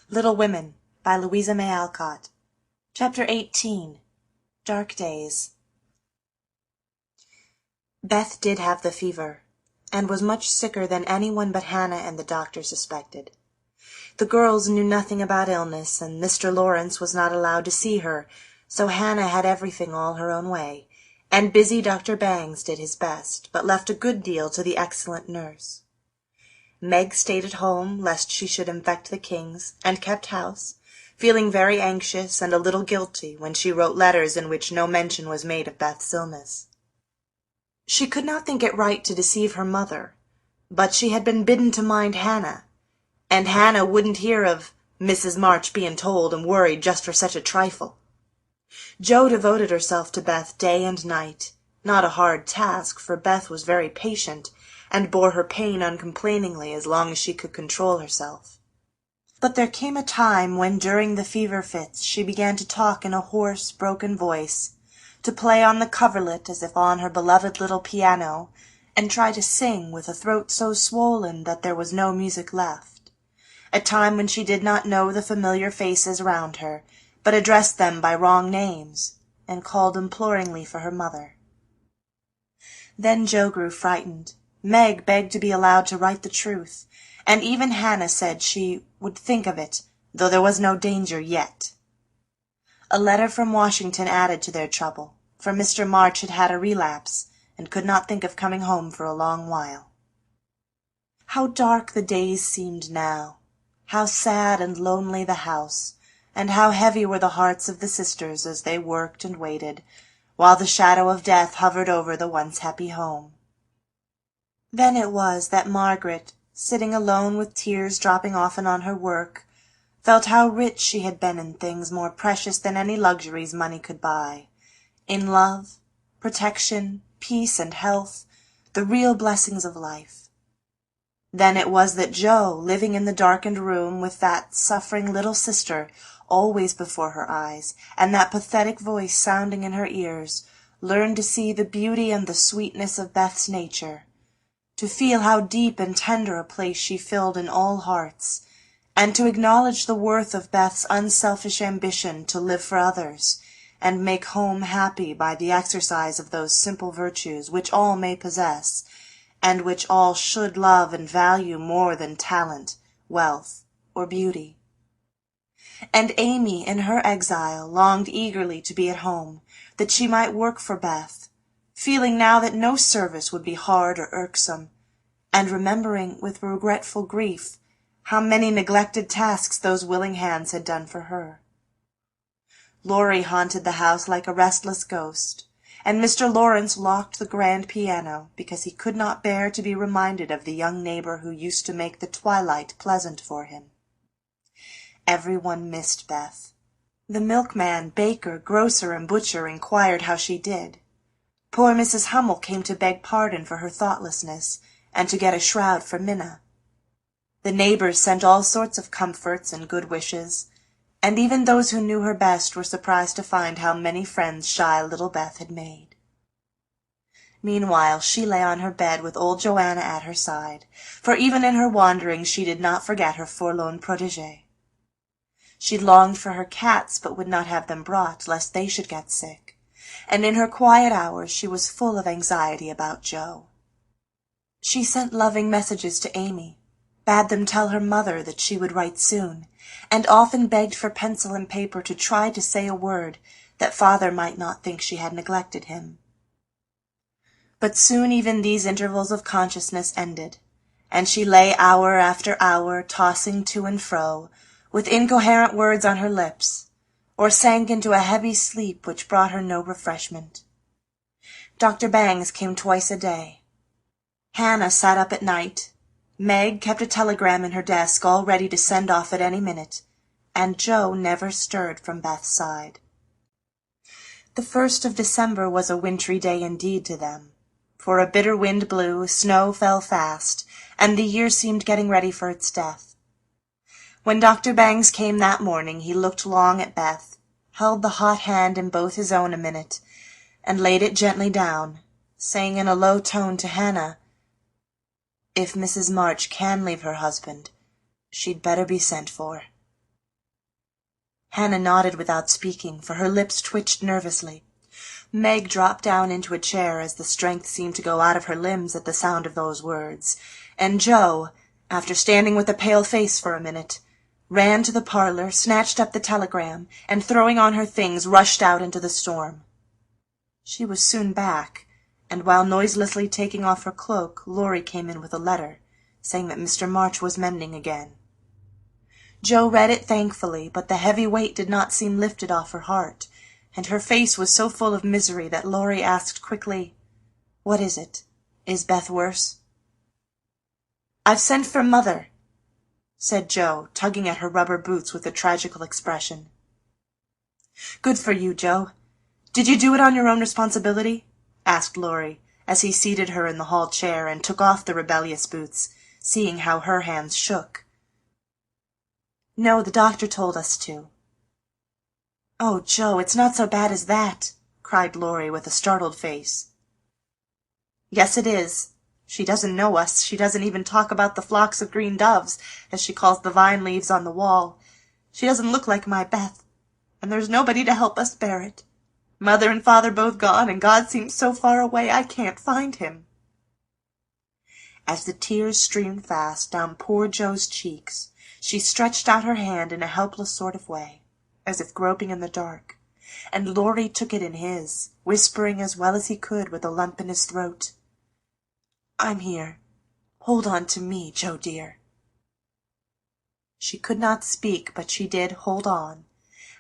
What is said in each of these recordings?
Little Women by Louise May Alcott. Chapter 18. Dark Days. Beth did have the fever, and was much sicker than anyone but Hannah and the doctor suspected. The girls knew nothing about illness, and Mr. Lawrence was not allowed to see her, so Hannah had everything all her own way, and busy Dr. Bangs did his best, but left a good deal to the excellent nurse. Meg stayed at home, lest she should infect the Kings, and kept house, feeling very anxious and a little guilty when she wrote letters in which no mention was made of Beth's illness. She could not think it right to deceive her mother, but she had been bidden to mind Hannah, and Hannah wouldn't hear of Mrs. March being told and worried just for such a trifle. Jo devoted herself to Beth day and night, not a hard task, for Beth was very patient, and bore her pain uncomplainingly as long as she could control herself. But there came a time when during the fever fits she began to talk in a hoarse, broken voice, to play on the coverlet as if on her beloved little piano, and try to sing with a throat so swollen that there was no music left, a time when she did not know the familiar faces round her, but addressed them by wrong names, and called imploringly for her mother. Then Jo grew frightened. Meg begged to be allowed to write the truth, and even Hannah said she would think of it, though there was no danger yet. A letter from Washington added to their trouble, for Mr. March had had a relapse, and could not think of coming home for a long while. How dark the days seemed now, how sad and lonely the house, and how heavy were the hearts of the sisters as they worked and waited, while the shadow of death hovered over the once happy home. Then it was that Margaret, sitting alone with tears dropping often on her work, felt how rich she had been in things more precious than any luxuries money could buy, in love, protection, peace, and health, the real blessings of life. Then it was that Jo, living in the darkened room with that suffering little sister always before her eyes, and that pathetic voice sounding in her ears, learned to see the beauty and the sweetness of Beth's nature, to feel how deep and tender a place she filled in all hearts, and to acknowledge the worth of Beth's unselfish ambition to live for others, and make home happy by the exercise of those simple virtues which all may possess, and which all should love and value more than talent, wealth, or beauty. And Amy, in her exile, longed eagerly to be at home, that she might work for Beth, feeling now that no service would be hard or irksome, and remembering with regretful grief how many neglected tasks those willing hands had done for her. Laurie haunted the house like a restless ghost, and Mr. Lawrence locked the grand piano because he could not bear to be reminded of the young neighbor who used to make the twilight pleasant for him. Everyone missed Beth. The milkman, baker, grocer, and butcher inquired how she did. Poor Mrs. Hummel came to beg pardon for her thoughtlessness, and to get a shroud for Minna. The neighbors sent all sorts of comforts and good wishes, and even those who knew her best were surprised to find how many friends shy little Beth had made. Meanwhile she lay on her bed with old Joanna at her side, for even in her wanderings she did not forget her forlorn protégée. She longed for her cats, but would not have them brought, lest they should get sick, and in her quiet hours she was full of anxiety about Jo. She sent loving messages to Amy, bade them tell her mother that she would write soon, and often begged for pencil and paper to try to say a word, that father might not think she had neglected him. But soon even these intervals of consciousness ended, and she lay hour after hour tossing to and fro, with incoherent words on her lips, or sank into a heavy sleep which brought her no refreshment. Dr. Bangs came twice a day. Hannah sat up at night. Meg kept a telegram in her desk all ready to send off at any minute, and Jo never stirred from Beth's side. The 1st of December was a wintry day indeed to them, for a bitter wind blew, snow fell fast, and the year seemed getting ready for its death. When Dr. Bangs came that morning, he looked long at Beth, held the hot hand in both his own a minute, and laid it gently down, saying in a low tone to Hannah, "If Mrs. March can leave her husband, she'd better be sent for." Hannah nodded without speaking, for her lips twitched nervously. Meg dropped down into a chair as the strength seemed to go out of her limbs at the sound of those words, and Jo, after standing with a pale face for a minute, ran to the parlor, snatched up the telegram, and throwing on her things, rushed out into the storm. She was soon back, and while noiselessly taking off her cloak, Laurie came in with a letter, saying that Mr. March was mending again. Jo read it thankfully, but the heavy weight did not seem lifted off her heart, and her face was so full of misery that Laurie asked quickly, "What is it? Is Beth worse?" "I've sent for Mother," said Jo, tugging at her rubber boots with a tragical expression. "Good for you, Jo. Did you do it on your own responsibility?" asked Laurie, as he seated her in the hall chair and took off the rebellious boots, seeing how her hands shook. "No, the doctor told us to." "Oh, Jo, it's not so bad as that," cried Laurie with a startled face. "Yes, it is. She doesn't know us. She doesn't even talk about the flocks of green doves, as she calls the vine leaves on the wall. She doesn't look like my Beth, and there's nobody to help us bear it. Mother and Father both gone, and God seems so far away I can't find him." As the tears streamed fast down poor Jo's cheeks, she stretched out her hand in a helpless sort of way, as if groping in the dark, and Laurie took it in his, whispering as well as he could with a lump in his throat, "I'm here. Hold on to me, Jo dear." She could not speak, but she did hold on,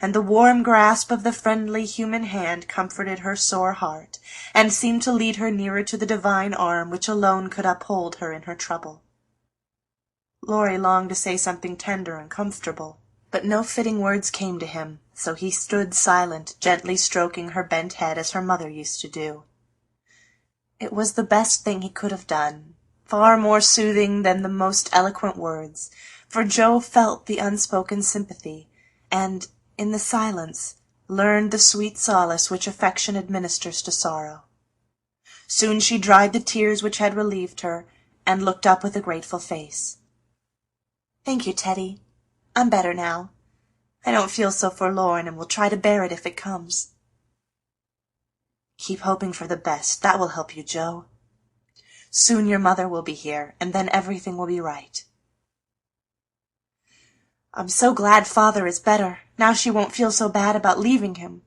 and the warm grasp of the friendly human hand comforted her sore heart, and seemed to lead her nearer to the divine arm which alone could uphold her in her trouble. Laurie longed to say something tender and comfortable, but no fitting words came to him, so he stood silent, gently stroking her bent head as her mother used to do. It was the best thing he could have done, far more soothing than the most eloquent words, for Jo felt the unspoken sympathy, and, in the silence, learned the sweet solace which affection administers to sorrow. Soon she dried the tears which had relieved her, and looked up with a grateful face. "Thank you, Teddy. I'm better now. I don't feel so forlorn, and will try to bear it if it comes." "Keep hoping for the best. That will help you, Jo. Soon your mother will be here, and then everything will be right." "I'm so glad Father is better. Now she won't feel so bad about leaving him.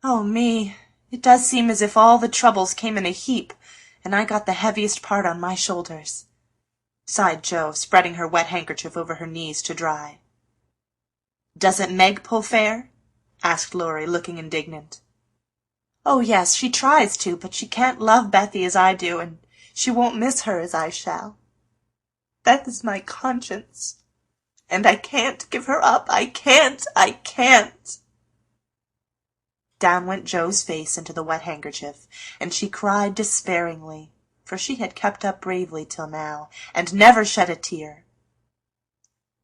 Oh, me! It does seem as if all the troubles came in a heap, and I got the heaviest part on my shoulders," sighed Jo, spreading her wet handkerchief over her knees to dry. "Doesn't Meg pull fair?" asked Laurie, looking indignant. "Oh, yes, she tries to, but she can't love Bethy as I do, and she won't miss her as I shall. Beth is my conscience, and I can't give her up. I can't! Down went Jo's face into the wet handkerchief, and she cried despairingly, for she had kept up bravely till now, and never shed a tear.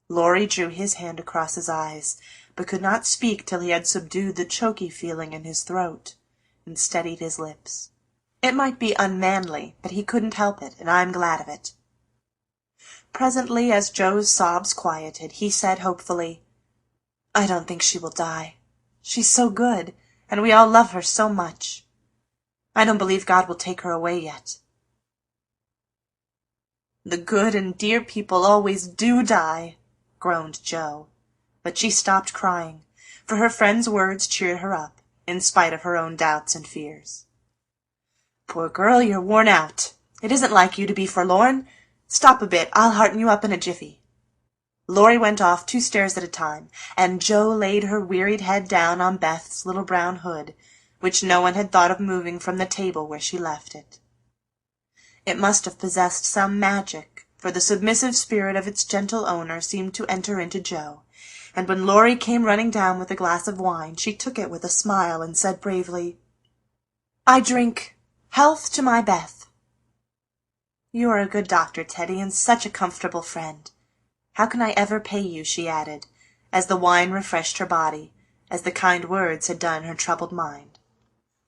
Laurie drew his hand across his eyes, but could not speak till he had subdued the choky feeling in his throat, and steadied his lips. It might be unmanly, but he couldn't help it, and I'm glad of it. Presently, as Jo's sobs quieted, he said hopefully, "I don't think she will die. She's so good, and we all love her so much. I don't believe God will take her away yet." "The good and dear people always do die," groaned Jo, but she stopped crying, for her friend's words cheered her up, in spite of her own doubts and fears. "Poor girl, you're worn out. It isn't like you to be forlorn. Stop a bit, I'll hearten you up in a jiffy." Laurie went off 2 stairs at a time, and Jo laid her wearied head down on Beth's little brown hood, which no one had thought of moving from the table where she left it. It must have possessed some magic, for the submissive spirit of its gentle owner seemed to enter into Jo, and when Laurie came running down with a glass of wine, she took it with a smile and said bravely, "I drink health to my Beth." "You are a good doctor, Teddy, and such a comfortable friend. How can I ever pay you?" she added, as the wine refreshed her body, as the kind words had done her troubled mind.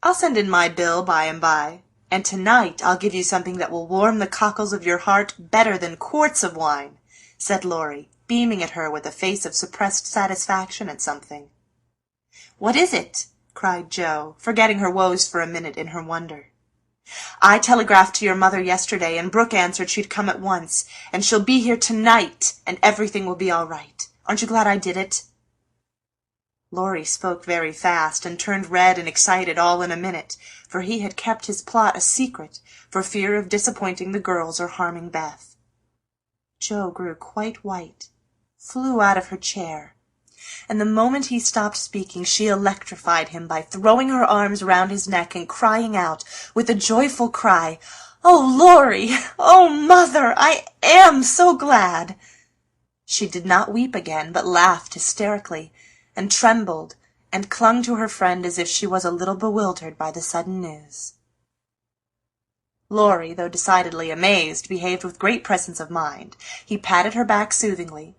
"I'll send in my bill by and by, and tonight I'll give you something that will warm the cockles of your heart better than quarts of wine," said Laurie, beaming at her with a face of suppressed satisfaction at something. "What is it?" cried Jo, forgetting her woes for a minute in her wonder. "I telegraphed to your mother yesterday, and Brooke answered she'd come at once, and she'll be here tonight, and everything will be all right. Aren't you glad I did it?" Laurie spoke very fast, and turned red and excited all in a minute, for he had kept his plot a secret, for fear of disappointing the girls or harming Beth. Jo grew quite white, flew out of her chair, and the moment he stopped speaking she electrified him by throwing her arms round his neck and crying out, with a joyful cry, "Oh, Laurie! Oh, Mother! I am so glad!" She did not weep again, but laughed hysterically, and trembled, and clung to her friend as if she was a little bewildered by the sudden news. Laurie, though decidedly amazed, behaved with great presence of mind. He patted her back soothingly,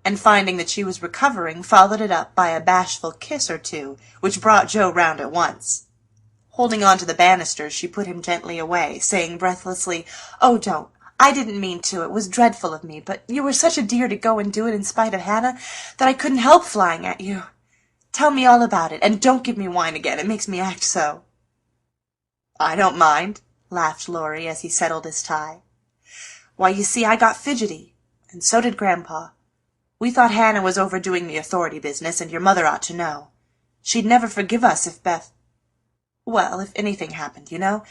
and finding that she was recovering, followed it up by a bashful kiss or two, which brought Jo round at once. Holding on to the banisters, she put him gently away, saying breathlessly, "Oh, don't! I didn't mean to. It was dreadful of me, but you were such a dear to go and do it in spite of Hannah that I couldn't help flying at you. Tell me all about it, and don't give me wine again. It makes me act so." "I don't mind," laughed Laurie as he settled his tie. "Why, you see, I got fidgety, and so did Grandpa. We thought Hannah was overdoing the authority business, and your mother ought to know. She'd never forgive us if if anything happened, you know.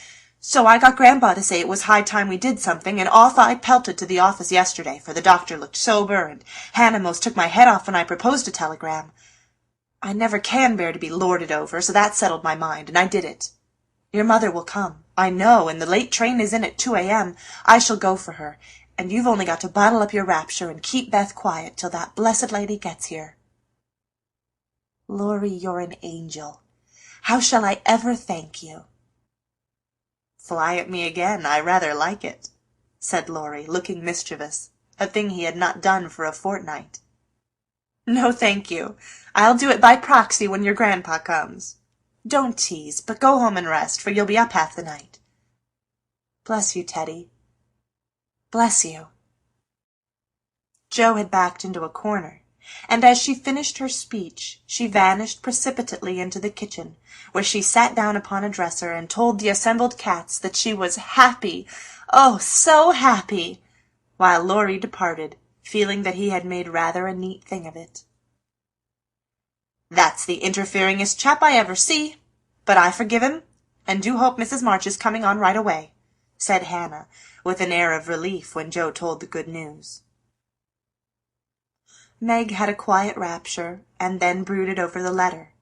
So I got Grandpa to say it was high time we did something, and off I pelted to the office yesterday, for the doctor looked sober, and Hannah most took my head off when I proposed a telegram. I never can bear to be lorded over, so that settled my mind, and I did it. Your mother will come, I know, and the late train is in at 2 a.m. I shall go for her, and you've only got to bottle up your rapture and keep Beth quiet till that blessed lady gets here." "Laurie, you're an angel. How shall I ever thank you?" "Fly at me again. I rather like it," said Laurie, looking mischievous, a thing he had not done for a fortnight. "No, thank you. I'll do it by proxy when your grandpa comes. Don't tease, but go home and rest, for you'll be up half the night." "Bless you, Teddy. Bless you." Jo had backed into a corner, and as she finished her speech, she vanished precipitately into the kitchen, where she sat down upon a dresser and told the assembled cats that she was happy, oh, so happy, while Laurie departed, feeling that he had made rather a neat thing of it. "That's the interferingest chap I ever see, but I forgive him, and do hope Mrs. March is coming on right away," said Hannah, with an air of relief when Jo told the good news. Meg had a quiet rapture, and then brooded over the letter,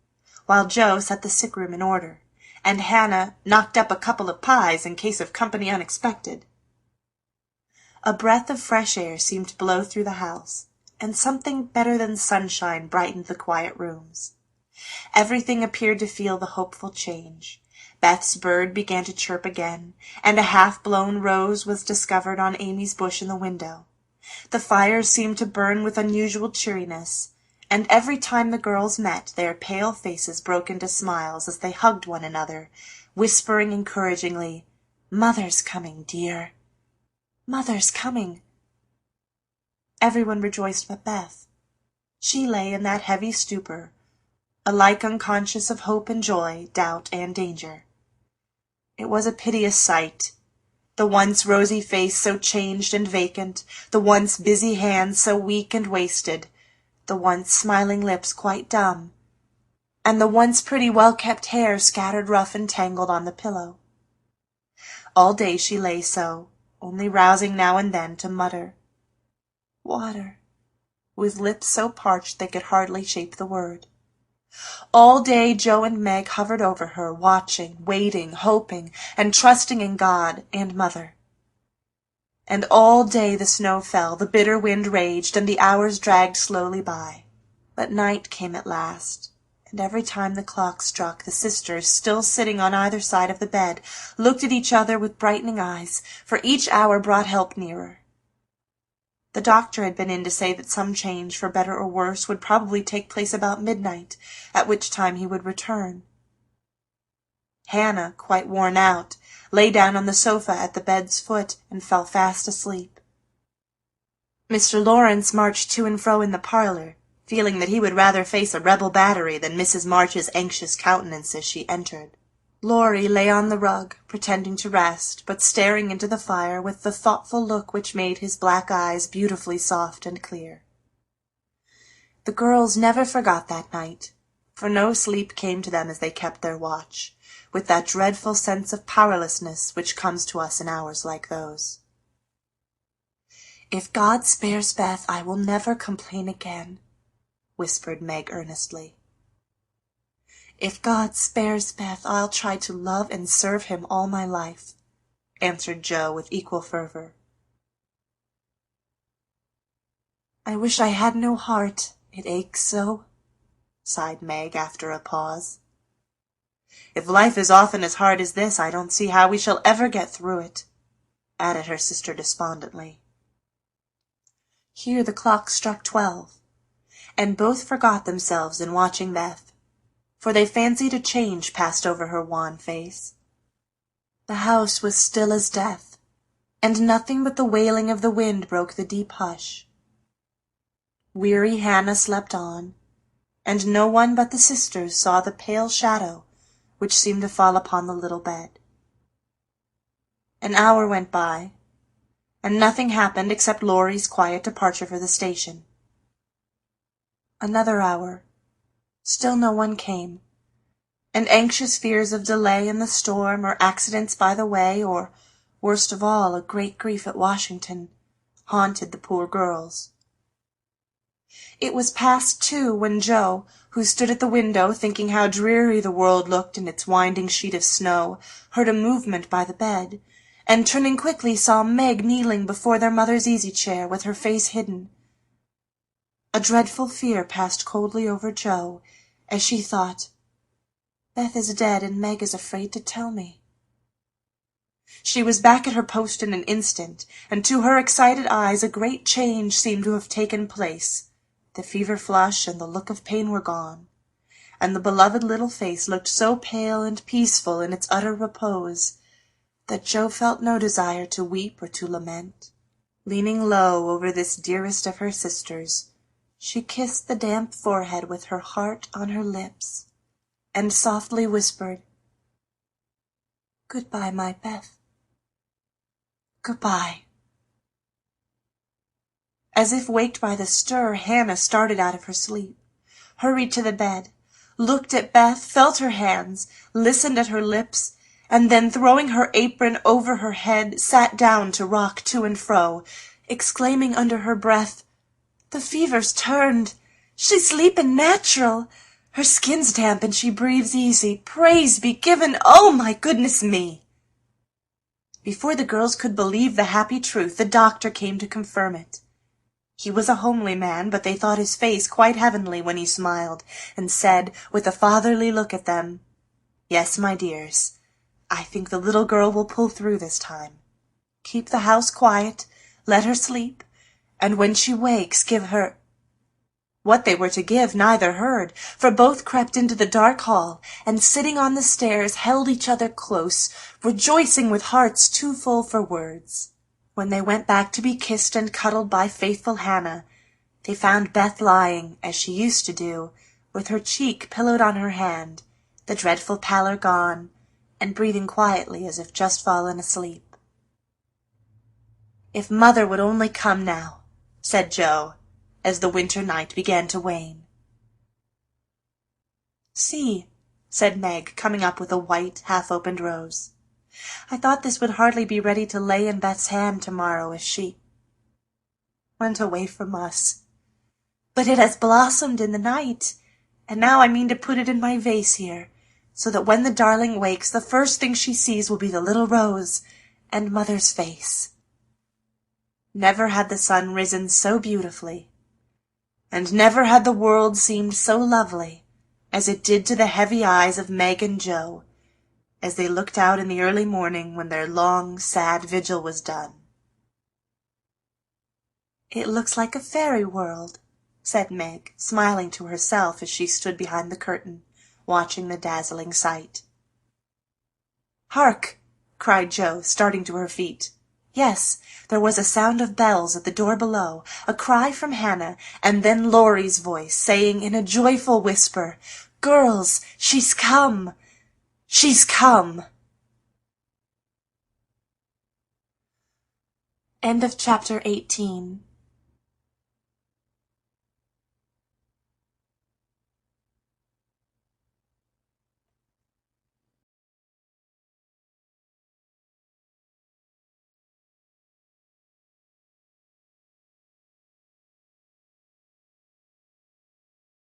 while Jo set the sick room in order, and Hannah knocked up a couple of pies in case of company unexpected. A breath of fresh air seemed to blow through the house, and something better than sunshine brightened the quiet rooms. Everything appeared to feel the hopeful change. Beth's bird began to chirp again, and a half-blown rose was discovered on Amy's bush in the window. The fires seemed to burn with unusual cheeriness, and every time the girls met, their pale faces broke into smiles as they hugged one another, whispering encouragingly, "Mother's coming, dear. Mother's coming." Everyone rejoiced but Beth. She lay in that heavy stupor, alike unconscious of hope and joy, doubt and danger. It was a piteous sight. The once rosy face so changed and vacant, the once busy hands so weak and wasted, the once smiling lips quite dumb, and the once pretty well-kept hair scattered rough and tangled on the pillow. All day she lay so, only rousing now and then to mutter, "Water," with lips so parched they could hardly shape the word. All day Jo and Meg hovered over her, watching, waiting, hoping, and trusting in God and Mother. And all day the snow fell, the bitter wind raged, and the hours dragged slowly by. But night came at last, and every time the clock struck, the sisters, still sitting on either side of the bed, looked at each other with brightening eyes, for each hour brought help nearer. The doctor had been in to say that some change, for better or worse, would probably take place about midnight, at which time he would return. Hannah, quite worn out, lay down on the sofa at the bed's foot and fell fast asleep. Mr. Lawrence marched to and fro in the parlor, feeling that he would rather face a rebel battery than Mrs. March's anxious countenance as she entered. Laurie lay on the rug, pretending to rest, but staring into the fire with the thoughtful look which made his black eyes beautifully soft and clear. The girls never forgot that night, for no sleep came to them as they kept their watch, with that dreadful sense of powerlessness which comes to us in hours like those. "If God spares Beth, I will never complain again," whispered Meg earnestly. "If God spares Beth, I'll try to love and serve him all my life," answered Jo with equal fervor. "I wish I had no heart, it aches so," sighed Meg after a pause. "If life is often as hard as this, I don't see how we shall ever get through it," added her sister despondently. Here the clock struck 12, and both forgot themselves in watching Beth, for they fancied a change passed over her wan face. The house was still as death, and nothing but the wailing of the wind broke the deep hush. Weary Hannah slept on, and no one but the sisters saw the pale shadow which seemed to fall upon the little bed. An hour went by, and nothing happened except Laurie's quiet departure for the station. Another hour. Still no one came, and anxious fears of delay in the storm, or accidents by the way, or, worst of all, a great grief at Washington, haunted the poor girls. It was past 2 when Jo, who stood at the window thinking how dreary the world looked in its winding sheet of snow, heard a movement by the bed, and turning quickly saw Meg kneeling before their mother's easy-chair with her face hidden. A dreadful fear passed coldly over Jo, as she thought, "Beth is dead, and Meg is afraid to tell me." She was back at her post in an instant, and to her excited eyes a great change seemed to have taken place. The fever flush and the look of pain were gone, and the beloved little face looked so pale and peaceful in its utter repose that Jo felt no desire to weep or to lament. Leaning low over this dearest of her sisters, she kissed the damp forehead with her heart on her lips, and softly whispered, "Good-bye, my Beth. Good-bye." As if waked by the stir, Hannah started out of her sleep, hurried to the bed, looked at Beth, felt her hands, listened at her lips, and then, throwing her apron over her head, sat down to rock to and fro, exclaiming under her breath, "The fever's turned. She's sleepin' natural. Her skin's damp and she breathes easy. Praise be given. Oh, my goodness me!" Before the girls could believe the happy truth, the doctor came to confirm it. He was a homely man, but they thought his face quite heavenly when he smiled, and said, with a fatherly look at them, "Yes, my dears, I think the little girl will pull through this time. Keep the house quiet, let her sleep, and when she wakes, give her—" What they were to give neither heard, for both crept into the dark hall, and sitting on the stairs held each other close, rejoicing with hearts too full for words. When they went back to be kissed and cuddled by faithful Hannah, they found Beth lying, as she used to do, with her cheek pillowed on her hand, the dreadful pallor gone, and breathing quietly as if just fallen asleep. "If Mother would only come now," said Jo, as the winter night began to wane. "See," said Meg, coming up with a white, half-opened rose. "I thought this would hardly be ready to lay in Beth's hand tomorrow if she went away from us. But it has blossomed in the night, and now I mean to put it in my vase here, so that when the darling wakes, the first thing she sees will be the little rose and Mother's face." Never had the sun risen so beautifully, and never had the world seemed so lovely as it did to the heavy eyes of Meg and Jo, as they looked out in the early morning when their long, sad vigil was done. "It looks like a fairy world," said Meg, smiling to herself as she stood behind the curtain, watching the dazzling sight. "Hark!" cried Jo, starting to her feet. Yes, there was a sound of bells at the door below, a cry from Hannah, and then Laurie's voice saying in a joyful whisper, "Girls, she's come! She's come!" End of chapter 18.